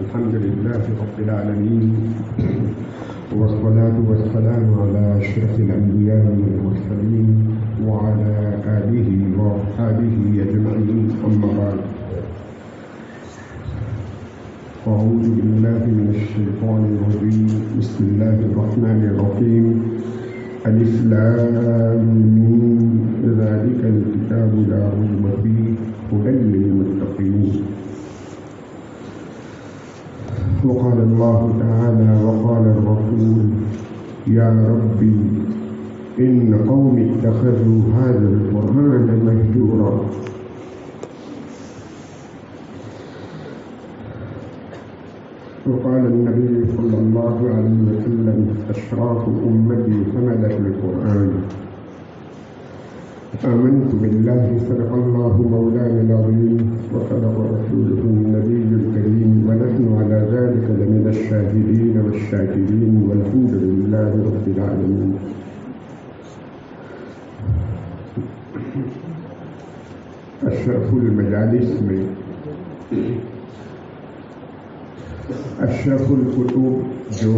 الحمد لله رب العالمين والصلاة والسلام على أشرف الأنبياء والمرسلين وعلى آله وأصحابه أجمعين أما بعد أعوذ بالله من الشيطان الرجيم بسم الله الرحمن الرحيم ألف لام ميم ذلك الكتاب لا ريب فيه هدى للمتقين وقال الله تعالى وقال الرسول يا ربي إن قوم اتخذوا هذا القرآن مهجورا وقال النبي صلى الله عليه وسلم أشراف أمتي حملة القرآن آمنت بالله صدق الله مولانا العظيم وصدق رسوله النبي الكريم ونحن على ذلك لمن الشاهدين والشاكرين والحمد لله رب العالمين. اشرف المجالس میں اشرف الکتب جو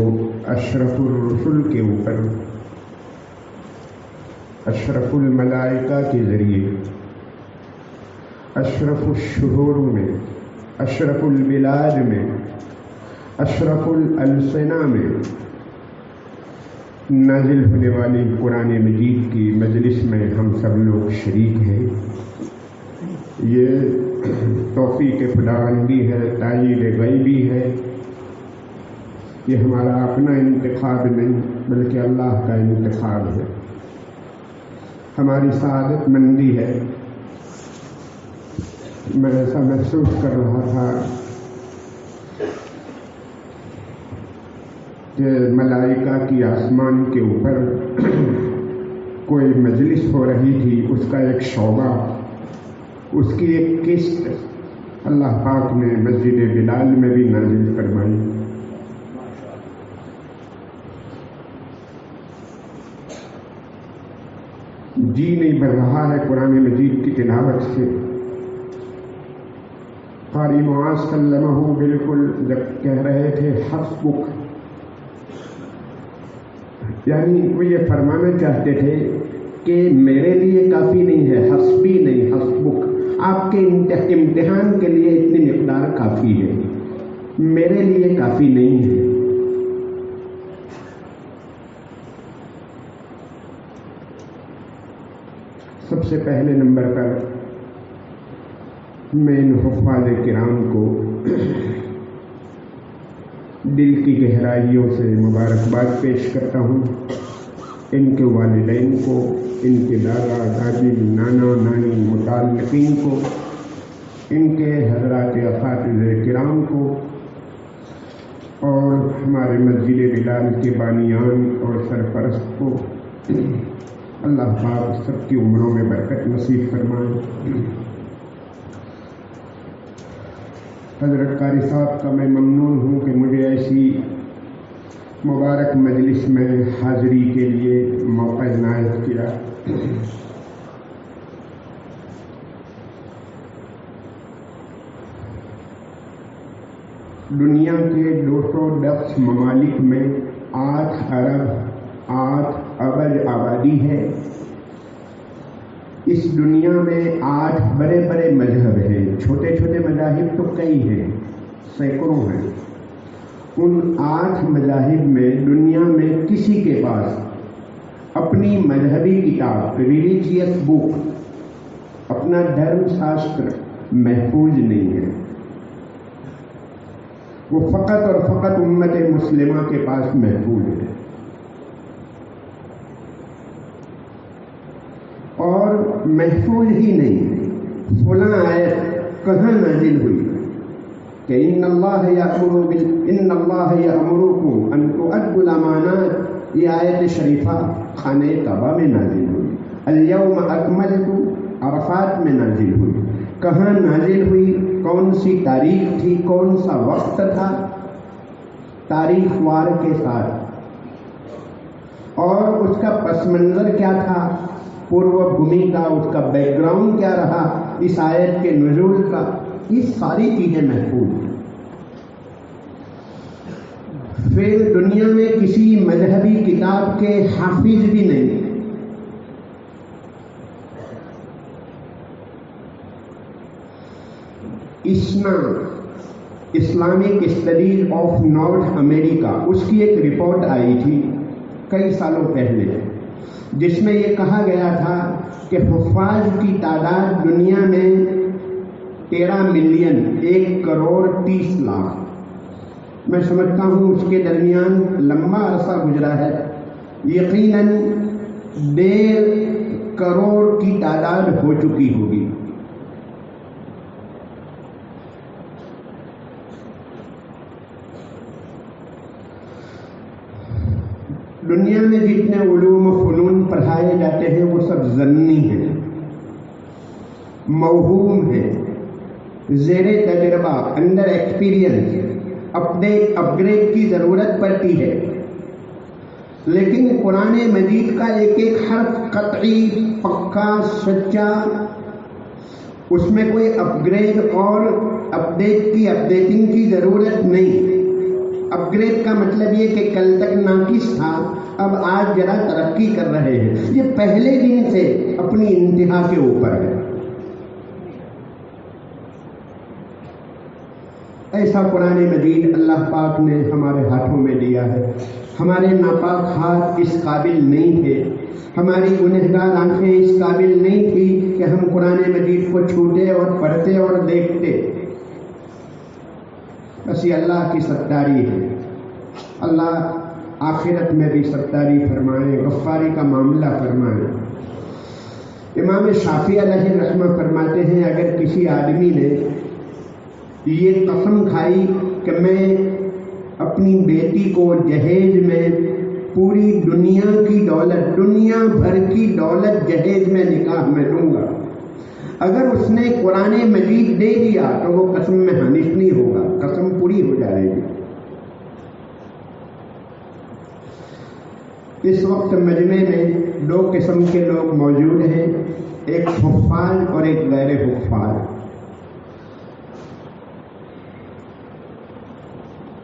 اشرف الرسل کے اوپر اشرف الملائکہ کے ذریعے اشرف الشہور میں اشرف البلاد میں اشرف الالسنہ میں نازل ہونے والی قرآن مجید کی مجلس میں ہم سب لوگ شریک ہیں. یہ توفیق خداوندی ہے، تائید غیبی ہے. یہ ہمارا اپنا انتخاب نہیں بلکہ اللہ کا انتخاب ہے. ہماری سعادت مندی ہے. میں ایسا محسوس کر رہا تھا کہ ملائکہ کی آسمان کے اوپر کوئی مجلس ہو رہی تھی، اس کا ایک شعبہ، اس کی ایک قسط اللہ پاک نے مسجد بلال میں بھی نازل فرمائی. جی نہیں بھر رہا ہے قرآن مجید کی تلاوت سے. قاری معاذ سلمہ بالکل جب کہہ رہے تھے حسبک، یعنی وہ یہ فرمانا چاہتے تھے کہ میرے لیے کافی نہیں ہے، حسبی نہیں حسبک، آپ کے امتحان کے لیے اتنی مقدار کافی ہے، میرے لیے کافی نہیں ہے. سب سے پہلے نمبر پر میں ان حفاظ کرام کو دل کی گہرائیوں سے مبارکباد پیش کرتا ہوں. ان کے والدین کو، ان کے دادا دادی، نانا نانی، متعلقین کو، ان کے حضرات اساتذہ کرام کو، اور ہمارے مسجد بلال کے بانیان اور سرپرست کو. اللہ پاک سب کی عمروں میں برکت نصیب فرمائے. حضرت قاری صاحب کا میں ممنون ہوں کہ مجھے ایسی مبارک مجلس میں حاضری کے لیے موقع عنایت کیا. دنیا کے 210 ممالک میں 8 ارب آبادی ہے. اس دنیا میں 8 بڑے بڑے مذہب ہیں. چھوٹے چھوٹے مذاہب تو کئی ہیں، سینکڑوں ہیں. ان 8 مذاہب میں دنیا میں کسی کے پاس اپنی مذہبی کتاب، ریلیجیس بک، اپنا دھرم شاستر محفوظ نہیں ہے. وہ فقط اور فقط امت مسلمہ کے پاس محفوظ ہے. اور محفوظ ہی نہیں، فلاں آیت کہاں نازل ہوئی کہ ان اللہ یأمرکم ان تؤدوا الامانات، یہ آیت شریفہ خانہ کعبہ میں نازل ہوئی. الیوم اکملت عرفات میں نازل ہوئی. کہاں نازل ہوئی، کون سی تاریخ تھی، کون سا وقت تھا، تاریخ وار کے ساتھ، اور اس کا پس منظر کیا تھا، پورو بھومی کا، اس کا بیک گراؤنڈ کیا رہا اس آیت کے نزول کا. یہ ساری چیزیں محفوظ ہیں. کسی مذہبی کتاب کے حافظ بھی نہیں. اسلامک اسٹڈیز آف نارتھ امریکہ، اس کی ایک رپورٹ آئی تھی کئی سالوں پہلے، جس میں یہ کہا گیا تھا کہ حفاظ کی تعداد دنیا میں 13 ملین، 1 کروڑ 30 لاکھ. میں سمجھتا ہوں اس کے درمیان لمبا عرصہ گزرا ہے، یقیناً 1.5 کروڑ کی تعداد ہو چکی ہوگی. دنیا میں جتنے علوم و فنون پڑھائے جاتے ہیں وہ سب ظنی ہیں، موہوم ہیں، زیر تجربہ، انڈر ایکسپیرئنس، اپ گریڈ کی ضرورت پڑتی ہے. لیکن قرآن مجید کا ایک ایک حرف قطعی، پکا، سچا، اس میں کوئی اپ گریڈ اور اپڈیٹنگ کی ضرورت نہیں. اپ گریڈ کا مطلب یہ کہ کل تک ناقص تھا، اب آج ذرا ترقی کر رہے ہیں. یہ پہلے دن سے اپنی انتہا کے اوپر ہے. ایسا قرآن مجید اللہ پاک نے ہمارے ہاتھوں میں دیا ہے. ہمارے ناپاک ہاتھ اس قابل نہیں تھے، ہماری گنہگار آنکھیں اس قابل نہیں تھی کہ ہم قرآن مجید کو چھوتے اور پڑھتے اور دیکھتے. بس یہ اللہ کی ستاری ہے. اللہ آخرت میں بھی ستاری فرمائے، غفاری کا معاملہ فرمائے. امام شافعی علیہ رحمہ فرماتے ہیں اگر کسی آدمی نے یہ قسم کھائی کہ میں اپنی بیٹی کو جہیز میں پوری دنیا کی دولت، دنیا بھر کی دولت جہیز میں نکاح میں دوں گا، اگر اس نے قرآن مجید دے دیا تو وہ قسم میں حانف نہیں ہوگا، قسم پوری ہو جائے گی. اس وقت مجمع میں 2 قسم کے لوگ موجود ہیں، ایک حفاظ اور ایک غیر حفاظ.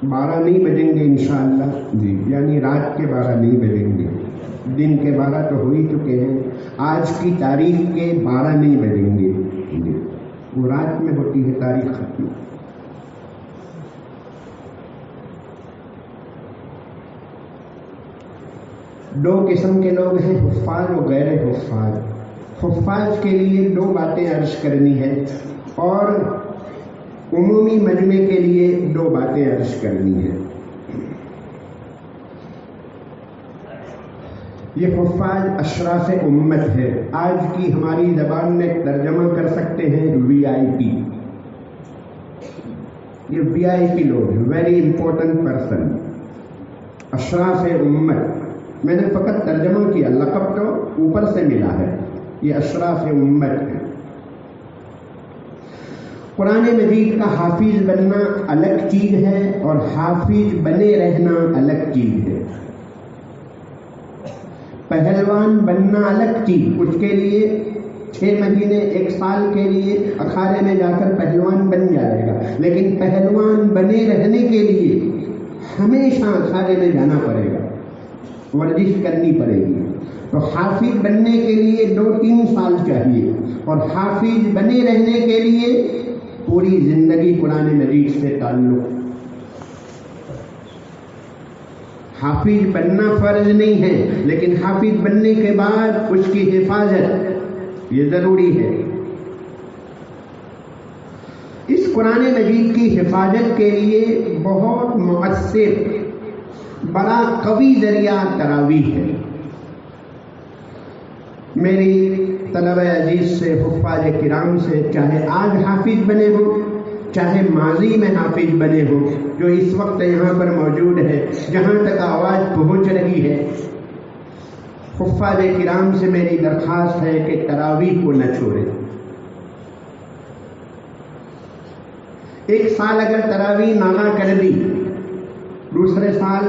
12 نہیں بجیں گے انشاءاللہ، جی، یعنی رات کے 12 نہیں بجیں گے. دن کے 12 تو ہو ہی چکے ہیں، آج کی تاریخ کے 12 نہیں بجیں گے. وہ رات میں ہوتی ہے تاریخ ختم. دو قسم کے لوگ ہیں، حفاظ و غیر حفاظ. حفاظ کے لیے 2 باتیں عرض کرنی ہے اور عمومی مجمع کے لیے 2 باتیں عرض کرنی ہے. یہ حفاظ اشراف امت ہے. آج کی ہماری زبان میں ترجمہ کر سکتے ہیں VIP. یہ VIP لوگ ہیں، ویری امپورٹنٹ پرسن، اشراف امت. میں نے فقط ترجمہ کیا، لقب تو اوپر سے ملا ہے. یہ اشراف امت ہے. قرآن مجید کا حافظ بننا الگ چیز ہے اور حافظ بنے رہنا الگ چیز ہے. پہلوان بننا الگ چیز، اس کے لیے 6 مہینے 1 سال کے لیے اکھاڑے میں جا کر پہلوان بن جائے گا، لیکن پہلوان بنے رہنے کے لیے ہمیشہ اکھاڑے میں جانا پڑے گا، ورزش کرنی پڑے گی. تو حافظ بننے کے لیے 2-3 سال چاہیے اور حافظ بنے رہنے کے لیے پوری زندگی قرآن مجید سے تعلق. حافظ بننا فرض نہیں ہے، لیکن حافظ بننے کے بعد اس کی حفاظت یہ ضروری ہے. اس قرآن مجید کی حفاظت کے لیے بہت مؤثر، بڑا قوی ذریعہ تراویح ہے. میری طلبہ عزیز سے، حفاظ کرام سے، چاہے آج حافظ بنے ہوں، چاہے ماضی میں حافظ بنے ہوں، جو اس وقت یہاں پر موجود ہے، جہاں تک آواز پہنچ رہی ہے، حفاظ کرام سے میری درخواست ہے کہ تراویح کو نہ چھوڑیں. 1 سال اگر تراویح نہ کر دی، دوسرے سال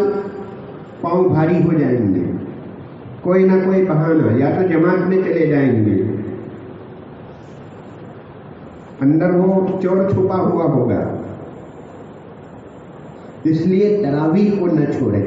پاؤں بھاری ہو جائیں گے. کوئی نہ کوئی بہانہ، یا تو جماعت میں چلے جائیں گے، اندر وہ چور چھپا ہوا ہوگا. اس لیے تراویح کو نہ چھوڑیں.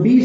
20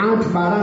8-12,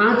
8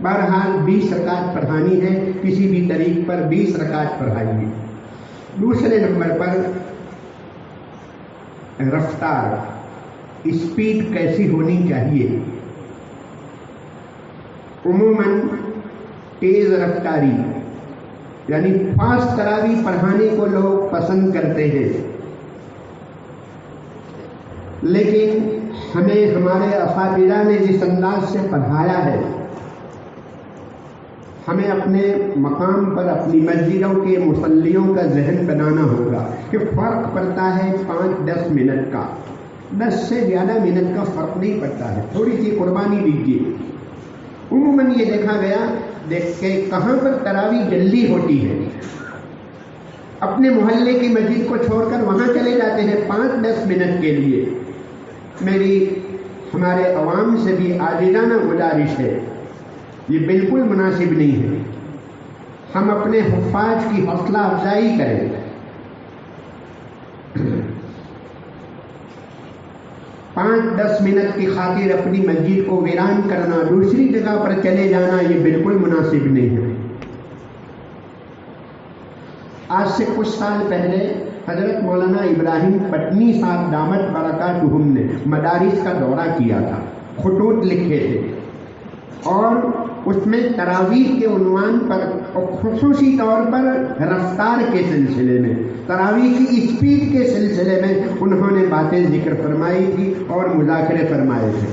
بہرحال 20 رکعت پڑھانی ہے، کسی بھی طریق پر 20 رکعت پڑھائیے۔ دوسرے نمبر پر رفتار، اسپیڈ کیسی ہونی چاہیے؟ عموماً تیز رفتاری یعنی فاسٹ تراویح پڑھانے کو لوگ پسند کرتے ہیں، لیکن ہمیں ہمارے اساتذہ نے جس انداز سے پڑھایا ہے، ہمیں اپنے مقام پر اپنی مسجدوں کے مصلیوں کا ذہن بنانا ہوگا کہ فرق پڑتا ہے 5-10 منٹ کا، 10 سے زیادہ منٹ کا فرق نہیں پڑتا ہے، تھوڑی سی قربانی دیجیے۔ عموماً یہ دیکھا گیا کہ کہاں پر تراویح جلدی ہوتی ہے، اپنے محلے کی مسجد کو چھوڑ کر وہاں چلے جاتے ہیں 5-10 منٹ کے لیے۔ میری ہمارے عوام سے بھی عاجزانہ گزارش ہے، یہ بالکل مناسب نہیں ہے۔ ہم اپنے حفاظ کی حوصلہ افزائی کریں، 5-10 منٹ کی خاطر اپنی مسجد کو ویران کرنا، دوسری جگہ پر چلے جانا، یہ بالکل مناسب نہیں ہے۔ آج سے کچھ سال پہلے حضرت مولانا ابراہیم پٹنی صاحب دامت برکاتہم نے مدارس کا دورہ کیا تھا، خطوط لکھے تھے، اور اس میں تراویح کے عنوان پر اور خصوصی طور پر رفتار کے سلسلے میں، تراویح کی اسپیڈ کے سلسلے میں انہوں نے باتیں ذکر فرمائی تھی اور مذاکرے فرمائے تھے۔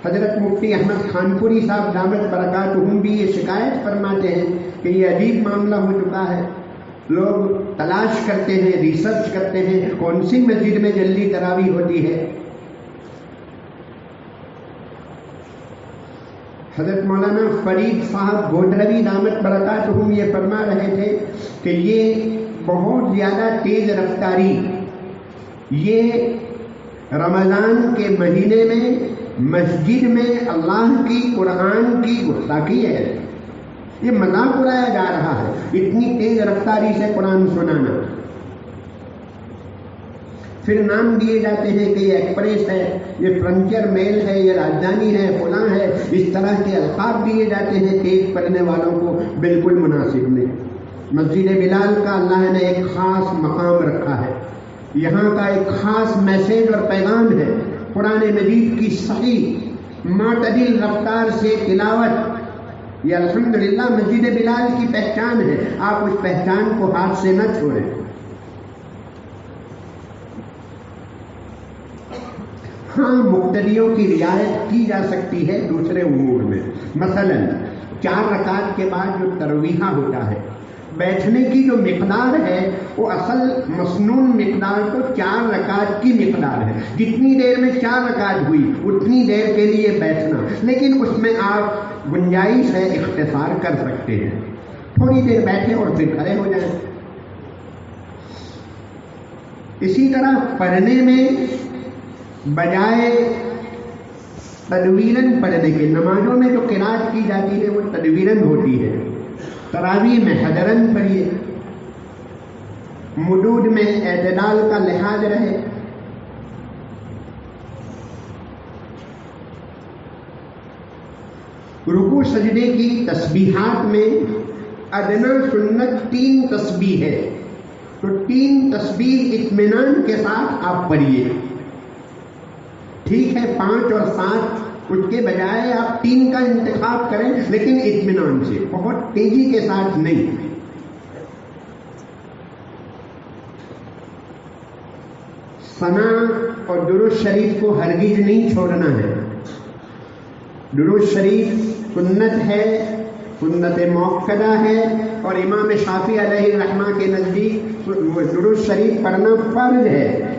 حضرت مفتی احمد خانپوری صاحب دامت برکاتہم بھی یہ شکایت فرماتے ہیں کہ یہ عجیب معاملہ ہو چکا ہے، لوگ تلاش کرتے ہیں، ریسرچ کرتے ہیں کون سی مسجد میں جلدی تراویح ہوتی ہے۔ حضرت مولانا فرید صاحب گودروی دامت برکاتہم یہ فرما رہے تھے کہ یہ بہت زیادہ تیز رفتاری یہ رمضان کے مہینے میں مسجد میں اللہ کی قرآن کی گستاخی ہے، یہ مذاق اڑایا جا رہا ہے، اتنی تیز رفتاری سے قرآن سنانا۔ پھر نام دیے جاتے ہیں کہ یہ ایکسپریس ہے، یہ فرنٹیئر میل ہے، یہ راجدھانی ہے، فلاں ہے، اس طرح کے القاب دیے جاتے ہیں تیز پڑھنے والوں کو، بالکل مناسب نہیں۔ مسجد بلال کا اللہ نے ایک خاص مقام رکھا ہے، یہاں کا ایک خاص میسیج اور پیغام ہے، قرآن مجید کی صحیح معتدل رفتار سے تلاوت، یہ الحمدللہ مسجد بلال کی پہچان ہے، آپ اس پہچان کو ہاتھ سے نہ چھوڑیں۔ ہاں مقتدیوں کی رعایت کی جا سکتی ہے دوسرے امور میں، مثلا 4 رکعت کے بعد جو ترویحہ ہوتا ہے، بیٹھنے کی جو مقدار ہے وہ اصل مسنون مقدار تو 4 رکعت کی مقدار ہے، جتنی دیر میں 4 رکعت ہوئی اتنی دیر کے لیے بیٹھنا، لیکن اس میں آپ گنجائش ہے اختصار کر سکتے ہیں، تھوڑی دیر بیٹھے اور پھر کھڑے ہو جائیں۔ اسی طرح پڑھنے میں بجائے تدویراً پڑھنے کے، نمازوں میں جو قرات کی جاتی ہے وہ تدویراً ہوتی ہے، تراویح میں حدراً پڑھیے، مدود میں اعتدال کا لحاظ رہے۔ رکوع سجدے کی تسبیحات میں ادنا سنت 3 تسبیح ہے، تو 3 تسبیح اطمینان کے ساتھ آپ پڑھیے۔ ٹھیک ہے 5 اور 7 اس کے بجائے آپ 3 کا انتخاب کریں، لیکن اطمینان سے، بہت تیزی کے ساتھ نہیں۔ ثنا اور درود شریف کو ہرگز نہیں چھوڑنا ہے، درود شریف سنت ہے، سنت موقدہ ہے، اور امام شافعی علیہ الرحمہ کے نزدیک درود شریف پڑھنا فرض ہے،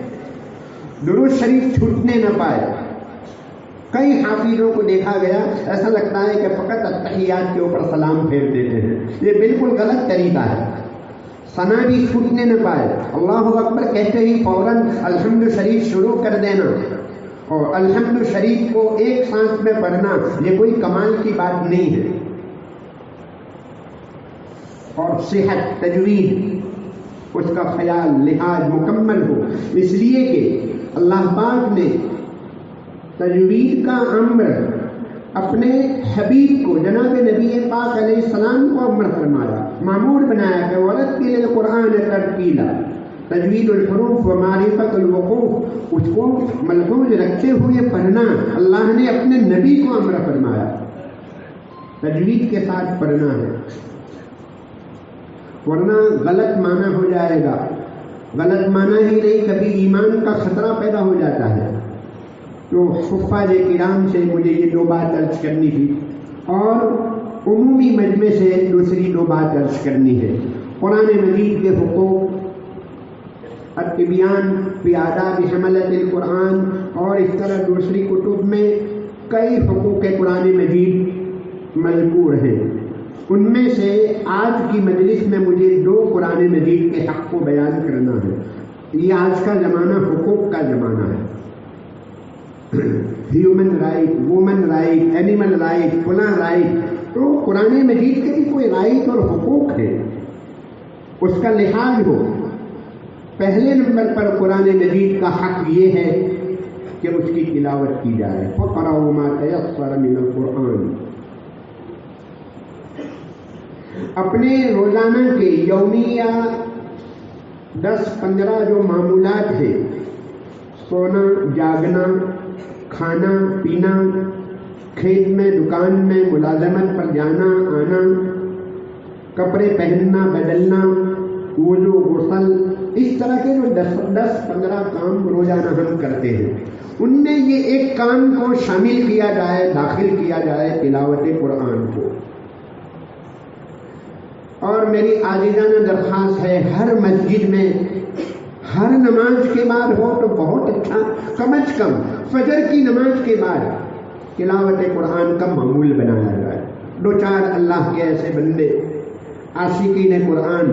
درود شریف چھوٹنے نہ پائے۔ کئی حافظوں کو دیکھا گیا ایسا لگتا ہے کہ فقط التحیات کے اوپر سلام پھیر دیتے ہیں، یہ بالکل غلط طریقہ ہے۔ ثنا بھی چھوٹنے نہ پائے، اللہ اکبر کہتے ہی فوراً الحمد شریف شروع کر دینا، اور الحمد شریف کو ایک سانس میں پڑھنا یہ کوئی کمال کی بات نہیں ہے۔ اور صحت تجوید اس کا خیال لحاظ مکمل ہو، اس لیے کہ اللہ پاک نے تجوید کا امر اپنے حبیب کو جناب نبی پاک علیہ السلام کو امر فرمایا، معمور بنایا کہ ورتل القرآن ترتیلا، تجوید الحروف و معرفت الوقوف، اس کو ملحوظ رکھتے ہوئے پڑھنا اللہ نے اپنے نبی کو امر فرمایا، تجوید کے ساتھ پڑھنا ہے، ورنہ غلط معنی ہو جائے گا۔ غلط معنی ہی نہیں، کبھی ایمان کا خطرہ پیدا ہو جاتا ہے۔ تو حفاظ کرام سے مجھے یہ 2 بات عرض کرنی تھی، اور عمومی مجمع سے دوسری 2 بات عرض کرنی ہے۔ قرآن مجید کے حقوق، التبیان فی آداب حملۃ القرآن، اور اس طرح دوسری کتب میں کئی حقوق قرآن مجید مذکور ہیں۔ ان میں سے آج کی مجلس میں مجھے 2 قرآن مجید کے حق کو بیان کرنا ہے۔ یہ آج کا زمانہ حقوق کا زمانہ ہے، human right, woman right, animal right, فلاں رائٹ۔ تو قرآن مجید کے بھی کوئی رائٹ اور حقوق ہے، اس کا لحاظ ہو۔ پہلے نمبر پر قرآن مجید کا حق یہ ہے کہ اس کی تلاوت کی جائے، فَقْرَؤْا مَا تَيَسَّرَ مِنَ الْقُرْآنِ۔ اپنے روزانہ کے یومیہ 10-15 جو معمولات ہیں، سونا، جاگنا، کھانا پینا، کھیت میں، دکان میں، ملازمت پر جانا آنا، کپڑے پہننا بدلنا، وضو، غسل، اس طرح کے جو 10-15 کام روزانہ ہم کرتے ہیں، ان میں یہ ایک کام کو شامل کیا جائے، داخل کیا جائے، تلاوت قرآن کو۔ اور میری عاجزانہ درخواست ہے، ہر مسجد میں ہر نماز کے بعد ہو تو بہت اچھا، کم از کم فجر کی نماز کے بعد تلاوت قرآن کا معمول بنایا جائے۔ 2-4 اللہ کے ایسے بندے عاشقین قرآن،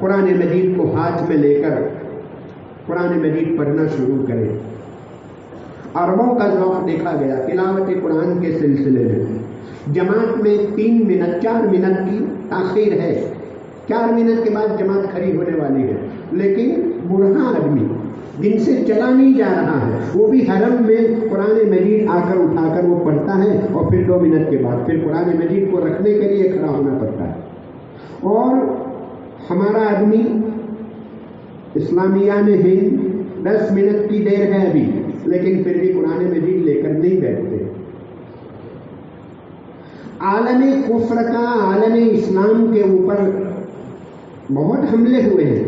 قرآن مجید کو ہاتھ میں لے کر قرآن مجید پڑھنا شروع کریں۔ عربوں کا ذوق دیکھا گیا تلاوت قرآن کے سلسلے میں۔ جماعت میں 3 منٹ 4 منٹ کی تاخیر ہے، 4 منٹ کے بعد جماعت کھڑی ہونے والی ہے، لیکن بوڑھا آدمی جن سے چلا نہیں جا رہا ہے، وہ بھی حرم میں قرآن مجید آ کر اٹھا کر وہ پڑھتا ہے، اور پھر 2 منٹ کے بعد پھر قرآن مجید کو رکھنے کے لیے کھڑا ہونا پڑتا ہے۔ اور ہمارا آدمی اسلامیہ میں ہند 10 منٹ کی دیر ہے ابھی، لیکن پھر بھی قرآن مجید لے کر نہیں بیٹھتے۔ عالم کفر کا عالم اسلام کے اوپر بہت حملے ہوئے ہیں،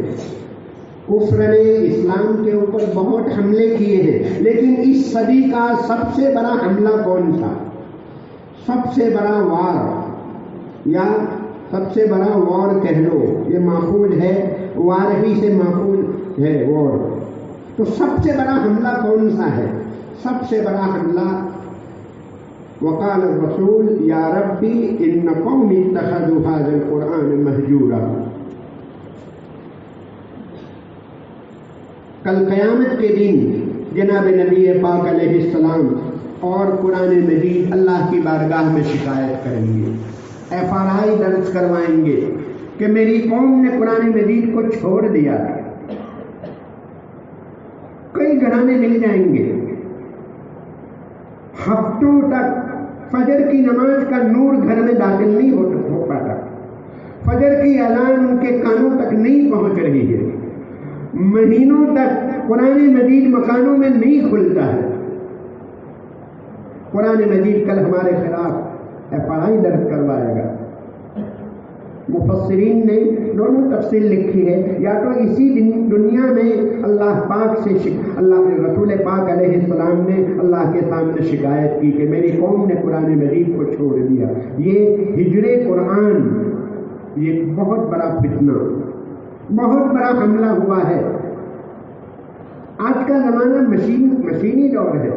کفر نے اسلام کے اوپر بہت حملے کیے ہیں، لیکن اس صدی کا سب سے بڑا حملہ کون تھا؟ سب سے بڑا وار، یا سب سے بڑا وار کہہ لو، یہ ماخوذ ہے، وار ہی سے ماخوذ ہے وار۔ تو سب سے بڑا حملہ کون سا ہے؟ سب سے بڑا حملہ وقال الرسول یا ربی ان قومی اتخذوا هذا القرآن مہجورا۔ کل قیامت کے دن جناب نبی پاک علیہ السلام اور قرآن مجید اللہ کی بارگاہ میں شکایت کریں گے، FRI درج کروائیں گے کہ میری قوم نے قرآن مجید کو چھوڑ دیا۔ کئی گھرانے مل جائیں گے، ہفتوں تک فجر کی نماز کا نور گھر میں داخل نہیں ہو پاتا، فجر کی اذان ان کے کانوں تک نہیں پہنچ رہی ہے، مہینوں تک قرآن مجید مکانوں میں نہیں کھلتا ہے۔ قرآن مجید کل ہمارے خلاف FRI درج کروائے گا۔ مفسرین نے دونوں تفصیل لکھی ہے، یا تو اسی دنیا میں اللہ پاک سے اللہ رسول پاک علیہ السلام نے اللہ کے سامنے شکایت کی کہ میری قوم نے قرآن مجید کو چھوڑ دیا۔ یہ ہجر قرآن، یہ بہت بڑا فتنہ، بہت بڑا حملہ ہوا ہے۔ آج کا زمانہ مشینی دور ہے۔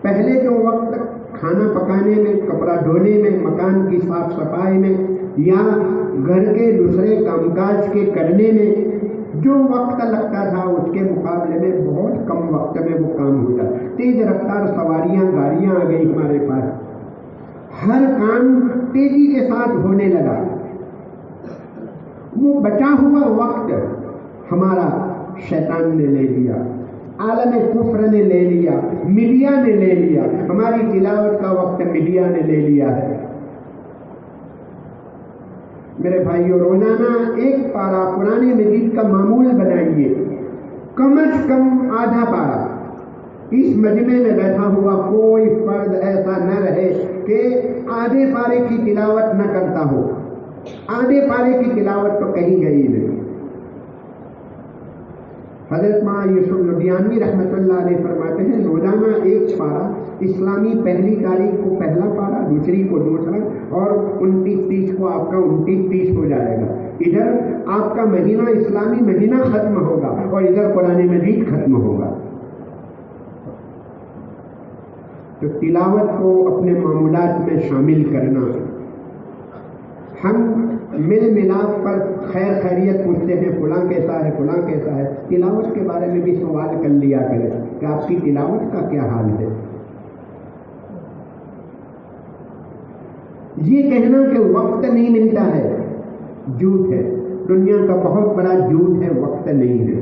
پہلے جو وقت کھانا پکانے میں، کپڑا دھونے میں، مکان کی صاف صفائی میں، یا گھر کے دوسرے کام کاج کے کرنے میں جو وقت لگتا تھا، اس کے مقابلے میں بہت کم وقت میں وہ کام ہوتا۔ تیز رفتار سواریاں، گاڑیاں آ گئی ہمارے پاس، ہر کام تیزی کے ساتھ ہونے لگا۔ وہ بچا ہوا وقت ہمارا شیطان نے لے لیا۔ عالم کفر نے لے لیا، میڈیا نے لے لیا، ہماری تلاوت کا وقت میڈیا نے لے لیا ہے۔ میرے بھائیو، روزانہ ایک پارہ قرآن مجید کا معمول بنائیے، کم از کم آدھا پارہ۔ اس مجمع میں بیٹھا ہوا کوئی فرد ایسا نہ رہے کہ آدھے پارے کی تلاوت نہ کرتا ہو۔ آدھے پارے کی تلاوت تو کہیں گئی نہیں۔ حضرت مولانا یوسف لدھیانوی رحمۃ اللہ علیہ فرماتے ہیں روزانہ ایک پارہ، اسلامی پہلی تاریخ کو پہلا پارہ، دوسری کو دوسرا، اور 29-30 کو آپ کا 29-30 ہو جائے گا۔ ادھر آپ کا مہینہ، اسلامی مہینہ ختم ہوگا اور ادھر قرآن مجید ختم ہوگا۔ تو تلاوت کو اپنے معمولات میں شامل کرنا۔ ہم مل ملاپ پر خیر خیریت پوچھتے ہیں، فلاں کیسا ہے، فلاں کیسا ہے۔ تلاوت کے بارے میں بھی سوال کر لیا کریں کہ آپ کی تلاوت کا کیا حال ہے۔ یہ کہنا کہ وقت نہیں ملتا ہے جھوٹ ہے، دنیا کا بہت بڑا جھوٹ ہے۔ وقت نہیں ہے،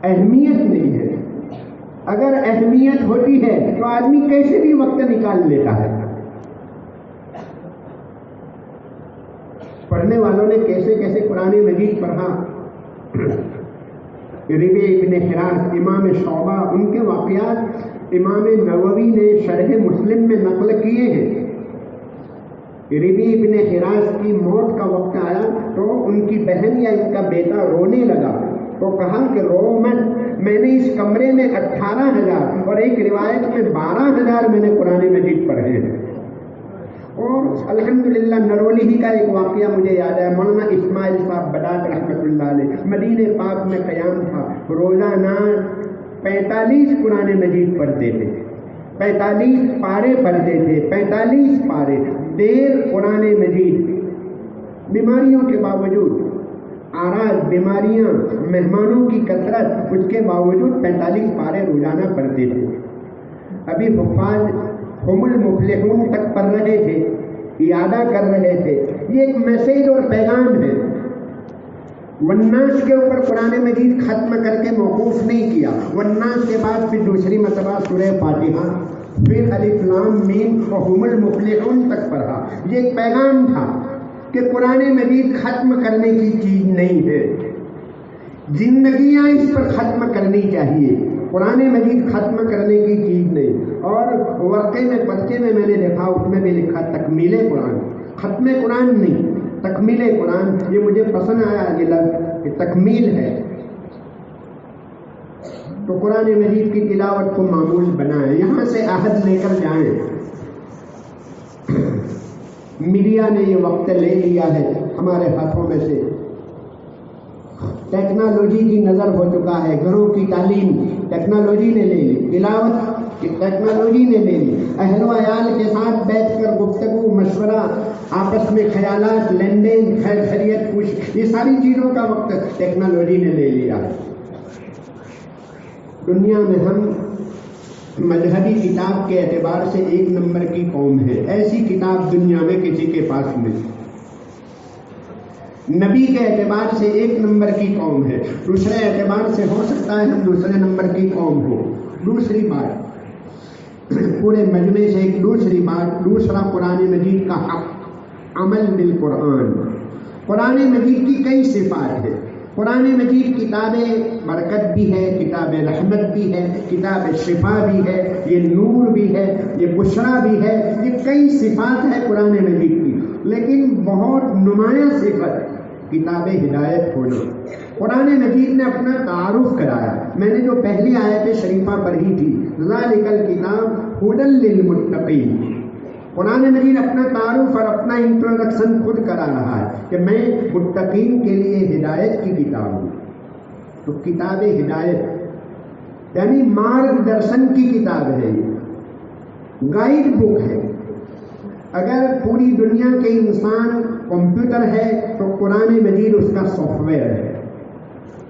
اہمیت نہیں ہے۔ اگر اہمیت ہوتی ہے تو آدمی کیسے بھی وقت نکال لیتا ہے۔ پڑھنے والوں نے کیسے کیسے قرآن مجید پڑھا۔ ربیع ابن حراس، امام شعبہ، ان کے واقعات امام نووی نے شرح مسلم میں نقل کیے ہیں۔ ربیع ابن حراس کی موت کا وقت آیا تو ان کی بہن یا ان کا بیٹا رونے لگا تو کہا کہ رو مت، میں نے اس کمرے میں 18,000 اور ایک روایت میں 12,000 میں نے قرآن مجید پڑھے ہیں۔ اور الحمدللہ نرولی ہی کا ایک واقعہ مجھے یاد ہے۔ مولانا اسماعیل صاحب بدات رحمۃ اللہ علیہ، مدینہ پاک میں قیام تھا، روزانہ 45 قرآن مجید پڑھتے تھے، 45 پارے پڑھتے تھے، 45 پارے، دیر قرآن مجید۔ بیماریوں کے باوجود، آراز، بیماریاں، مہمانوں کی کثرت، اس کے باوجود 45 پارے روزانہ پڑھتے تھے۔ ابھی حفاظ ہم المفلحون تک پڑھ رہے تھے، اعادہ کر رہے تھے۔ یہ ایک میسیج اور پیغام ہے۔ والناس کے اوپر قرآن مجید ختم کر کے موقوف نہیں کیا، والناس کے بعد پھر دوسری مرتبہ سورہ فاتحہ، پھر الف لام میم اور ہم المفلحون تک پڑھا۔ یہ ایک پیغام تھا کہ قرآن مجید ختم کرنے کی چیز نہیں ہے، زندگیاں اس پر ختم کرنی چاہیے، قرآن مجید ختم کرنے کی چیز نہیں۔ اور واقعی میں پرچے میں نے دیکھا، اس میں بھی لکھا تکمیل قرآن، ختم قرآن نہیں، تکمیل قرآن۔ یہ مجھے پسند آیا یہ لفظ کہ تکمیل ہے۔ تو قرآن مجید کی تلاوت کو معمول بنائیں، یہاں سے عہد لے کر جائیں۔ میڈیا نے یہ وقت لے لیا ہے ہمارے ہاتھوں میں سے، ٹیکنالوجی کی نظر ہو چکا ہے، گھروں کی تعلیم ٹیکنالوجی نے لے لی، تلاوت ٹیکنالوجی نے لے لی، اہل و عیال کے ساتھ بیٹھ کر گفتگو، مشورہ، آپس میں خیالات، لین دین، خیر خیریت پوچھ، یہ ساری چیزوں کا وقت ٹیکنالوجی نے لے لیا۔ دنیا میں ہم مذہبی کتاب کے اعتبار سے 1 نمبر کی قوم ہے، ایسی کتاب دنیا میں کسی کے پاس نہیں۔ نبی کے اعتبار سے 1 نمبر کی قوم ہے، دوسرے اعتبار سے ہو سکتا ہے ہم دوسرے نمبر کی قوم ہو۔ دوسری بات، پورے مجمع سے ایک دوسری بات، دوسرا قرآن مجید کا حق، عمل بالقرآن۔ قرآن مجید کی کئی صفات ہیں۔ قرآن مجید کتاب برکت بھی ہے، کتاب رحمت بھی ہے، کتاب شفا بھی ہے، یہ نور بھی ہے، یہ بشرا بھی ہے، یہ کئی صفات ہے قرآن مجید کی۔ لیکن بہت نمایاں صفت کتاب ہدایت ہونا۔ قرآن مجید نے اپنا تعارف کرایا، میں نے جو پہلی آیت شریفہ پڑھی تھی، ذالک الکتاب ھدی للمتقین، قرآن مجید اپنا تعارف اور اپنا انٹروڈکشن خود کرا رہا ہے کہ میں متقین کے لیے ہدایت کی کتاب ہوں۔ تو کتاب ہدایت یعنی مارگ درشن کی کتاب ہے، یہ گائیڈ بک ہے۔ اگر پوری دنیا کے انسان کمپیوٹر ہے تو قرآن مجید اس کا سافٹ ویئر ہے۔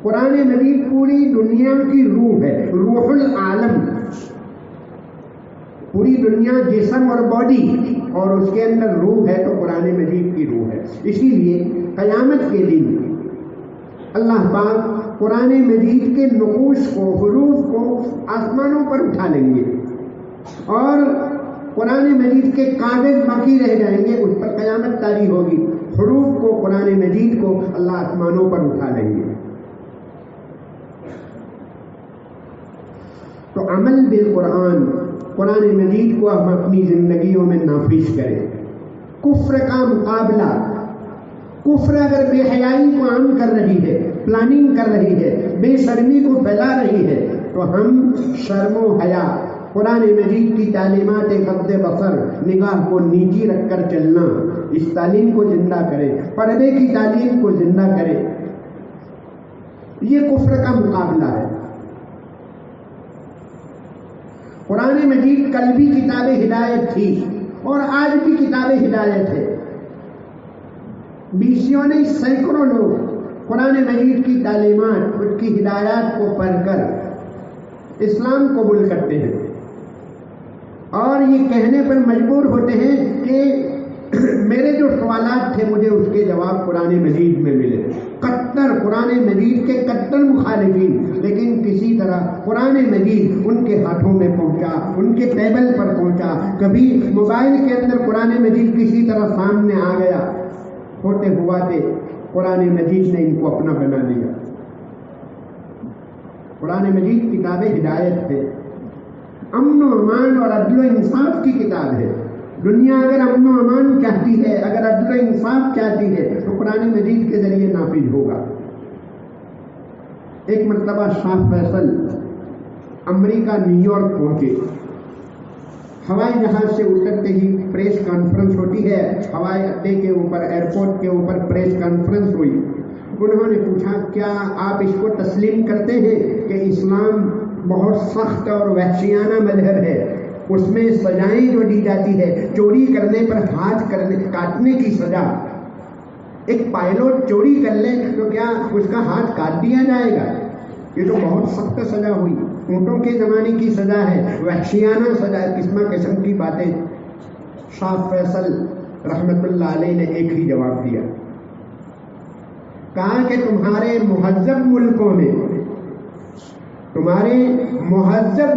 قرآن مجید پوری دنیا کی روح ہے، روح العالم۔ پوری دنیا جسم اور باڈی اور اس کے اندر روح ہے تو قرآن مجید کی روح ہے۔ اسی لیے قیامت کے دن اللہ پاک قرآن مجید کے نقوش کو، حروف کو آسمانوں پر اٹھا لیں گے، اور قرآن مجید کے کاغذ باقی رہ جائیں گے، اس پر قیامت طاری ہوگی، حروف کو، قرآن مجید کو اللہ آسمانوں پر اٹھا لیں گے۔ تو عمل بالقرآن، قرآن مجید کو ہم اپنی زندگیوں میں نافذ کریں۔ کفر کا مقابلہ، کفر اگر بے حیائی کو عام کر رہی ہے، پلاننگ کر رہی ہے، بے شرمی کو پھیلا رہی ہے، تو ہم شرم و حیا، قرآن مجید کی تعلیمات غض بصر، نگاہ کو نیچی رکھ کر چلنا، اس تعلیم کو زندہ کریں، پردے کی تعلیم کو زندہ کریں۔ یہ کفر کا مقابلہ ہے۔ قرآن مجید کل بھی کتاب ہدایت تھی اور آج بھی کتاب ہدایت ہے۔ بیسیوں نہیں، سینکڑوں لوگ قرآن مجید کی تعلیمات، اس کی ہدایات کو پڑھ کر اسلام قبول کرتے ہیں، اور یہ کہنے پر مجبور ہوتے ہیں کہ میرے جو سوالات تھے مجھے اس کے جواب قرآن مجید میں ملے۔ کٹر قرآن مجید کے کٹر مخالفین، لیکن کسی طرح قرآن مجید ان کے ہاتھوں میں پہنچا، ان کے ٹیبل پر پہنچا۔ کبھی موبائل کے اندر قرآن مجید کسی طرح سامنے آ گیا، ہوتے ہواتے قرآن مجید نے ان کو اپنا بنا لیا۔ قرآن مجید کتاب ہدایت ہے، امن و امان اور عدل و انصاف کی کتاب ہے۔ دنیا اگر امن و امان چاہتی ہے، اگر عدل و انصاف چاہتی ہے، تو قرآن مجید کے ذریعے نافذ ہوگا۔ ایک مرتبہ شاہ فیصل امریکہ نیو یارک پہنچے، ہوائی جہاز سے اترتے ہی پریس کانفرنس ہوتی ہے، ہوائی اڈے کے اوپر، ایئرپورٹ کے اوپر پریس کانفرنس ہوئی۔ انہوں نے پوچھا کیا آپ اس کو تسلیم کرتے ہیں کہ اسلام بہت سخت اور وحشیانہ مذہب ہے، اس میں سزائیں جو دی جاتی ہے، چوری کرنے پر ہاتھ کاٹنے کی سزا، ایک پائلٹ چوری کر لے تو کیا اس کا ہاتھ کاٹ دیا جائے گا؟ یہ تو بہت سخت سزا ہوئی، اونٹوں کے زمانے کی سزا ہے، وحشیانہ سزا، قسم کی باتیں۔ شاہ فیصل رحمت اللہ علیہ نے ایک ہی جواب دیا، کہا کہ تمہارے مہذب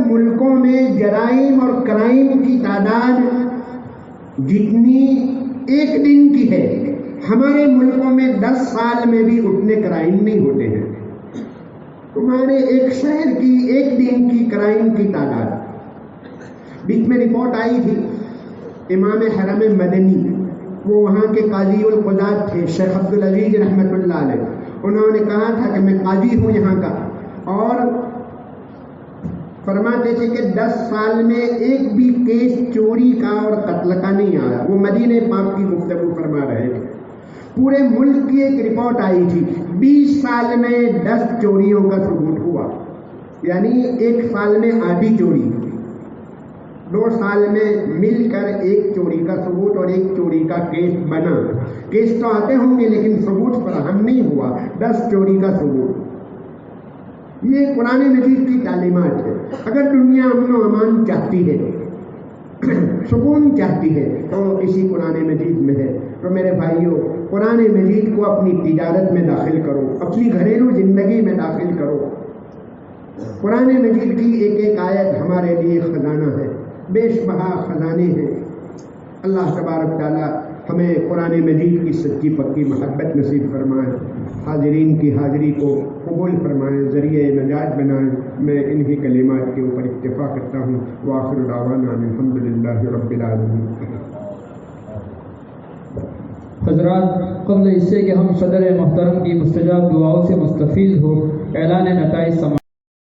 ملکوں میں جرائم اور کرائم کی تعداد جتنی ایک دن کی ہے، ہمارے ملکوں میں 10 سال میں بھی اتنے کرائم نہیں ہوتے ہیں۔ تمہارے ایک شہر کی ایک دن کی کرائم کی تعداد، بیچ میں رپورٹ آئی تھی امام حرم مدنی، وہ وہاں کے قاضی القضات تھے شیخ عبدالعزیز رحمت اللہ علیہ، انہوں نے کہا تھا کہ میں قاضی ہوں یہاں کا، اور فرماتے تھے کہ 10 سال میں ایک بھی کیس چوری کا اور قتل کا نہیں آیا۔ وہ مدینہ پاک کی گفتگو فرما رہے تھے۔ پورے ملک کی ایک رپورٹ آئی تھی، 20 سال میں 10 چوریوں کا ثبوت ہوا، یعنی ایک سال میں آدھی چوری، 2 سال میں مل کر ایک چوری کا ثبوت اور ایک چوری کا کیس بنا۔ کیس تو آتے ہوں گے لیکن ثبوت فراہم نہیں ہوا، 10 چوری کا ثبوت۔ یہ قرآن مجید کی تعلیمات ہے۔ اگر دنیا امن و امان چاہتی ہے، سکون چاہتی ہے، تو اسی قرآن مجید میں ہے۔ تو میرے بھائیوں، قرآن مجید کو اپنی تجارت میں داخل کرو، اپنی گھریلو زندگی میں داخل کرو۔ قرآن مجید کی ایک ایک آیت ہمارے لیے خزانہ ہے، بیش بہا خزانے ہیں۔ اللہ تبارک تعالیٰ ہمیں قرآن مجید کی سچی پکی محبت نصیب فرمائے، حاضرین کی حاضری کو قبول فرمائے، ذریعہ نجات بنائے۔ میں انہی کلمات کے اوپر اکتفا کرتا ہوں۔ وآخر دعوانا الحمدللہ رب العالمین۔ حضرات، قبل اس سے کہ ہم صدر محترم کی مستجاب دعاؤں سے مستفیض ہو، اعلان نتائج